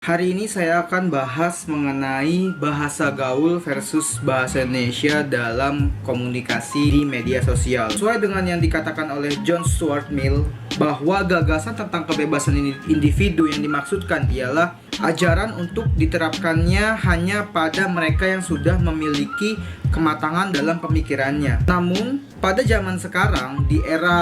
Hari ini saya akan bahas mengenai bahasa gaul versus bahasa Indonesia dalam komunikasi di media sosial. Sesuai dengan yang dikatakan oleh John Stuart Mill, bahwa gagasan tentang kebebasan individu yang dimaksudkan ialah ajaran untuk diterapkannya hanya pada mereka yang sudah memiliki kematangan dalam pemikirannya. Namun, pada zaman sekarang, di era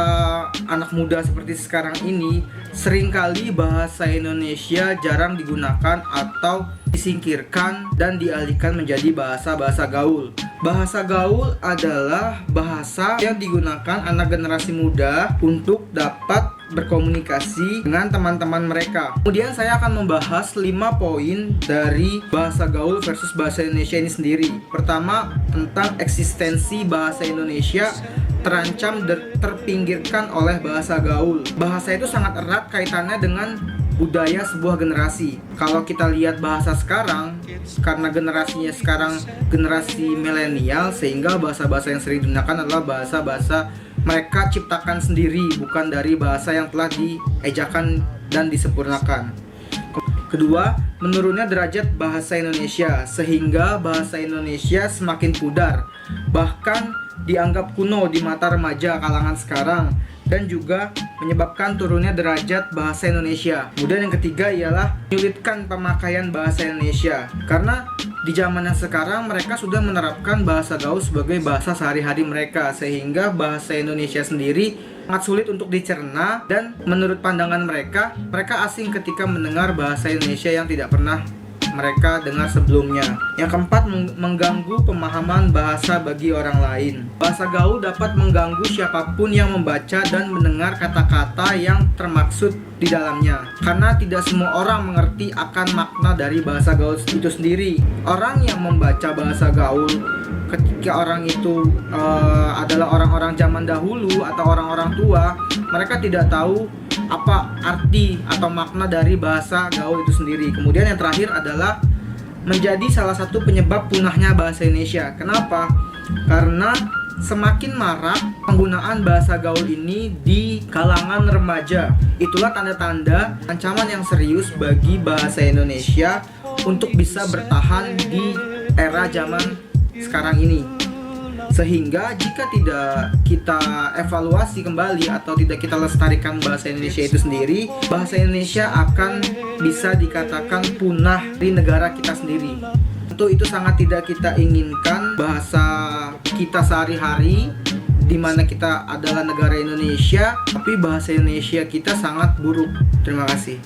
anak muda seperti sekarang ini, seringkali bahasa Indonesia jarang digunakan atau disingkirkan dan dialihkan menjadi bahasa-bahasa gaul. Bahasa gaul adalah bahasa yang digunakan anak generasi muda untuk dapat berkomunikasi dengan teman-teman mereka. Kemudian saya akan membahas 5 poin dari bahasa gaul versus bahasa Indonesia ini sendiri. Pertama, tentang eksistensi bahasa Indonesia terancam terpinggirkan oleh bahasa gaul. Bahasa itu sangat erat kaitannya dengan budaya sebuah generasi. Kalau kita lihat bahasa sekarang, karena generasinya sekarang generasi milenial, sehingga bahasa-bahasa yang sering digunakan adalah bahasa-bahasa mereka ciptakan sendiri, bukan dari bahasa yang telah diejakan dan disempurnakan. Kedua, menurunnya derajat bahasa Indonesia, sehingga bahasa Indonesia semakin pudar, bahkan dianggap kuno di mata remaja kalangan sekarang, dan juga menyebabkan turunnya derajat bahasa Indonesia. Kemudian yang ketiga ialah menyulitkan pemakaian bahasa Indonesia, karena di zaman yang sekarang mereka sudah menerapkan bahasa gaul sebagai bahasa sehari-hari mereka, sehingga bahasa Indonesia sendiri sangat sulit untuk dicerna, dan menurut pandangan mereka asing ketika mendengar bahasa Indonesia yang tidak pernah mereka dengar sebelumnya. Yang keempat, mengganggu pemahaman bahasa bagi orang lain. Bahasa gaul dapat mengganggu siapapun yang membaca dan mendengar kata-kata yang termaksud di dalamnya, karena tidak semua orang mengerti akan makna dari bahasa gaul itu sendiri. Orang yang membaca bahasa gaul ketika orang itu adalah orang-orang zaman dahulu atau orang-orang tua, mereka tidak tahu apa arti atau makna dari bahasa gaul itu sendiri. Kemudian yang terakhir adalah menjadi salah satu penyebab punahnya bahasa Indonesia. Kenapa? Karena semakin marak penggunaan bahasa gaul ini di kalangan remaja. Itulah tanda-tanda ancaman yang serius bagi bahasa Indonesia untuk bisa bertahan di era zaman sekarang ini. Sehingga jika tidak kita evaluasi kembali atau tidak kita lestarikan bahasa Indonesia itu sendiri, bahasa Indonesia akan bisa dikatakan punah di negara kita sendiri. Tentu itu sangat tidak kita inginkan. Bahasa kita sehari-hari, di mana kita adalah negara Indonesia, tapi bahasa Indonesia kita sangat buruk. Terima kasih.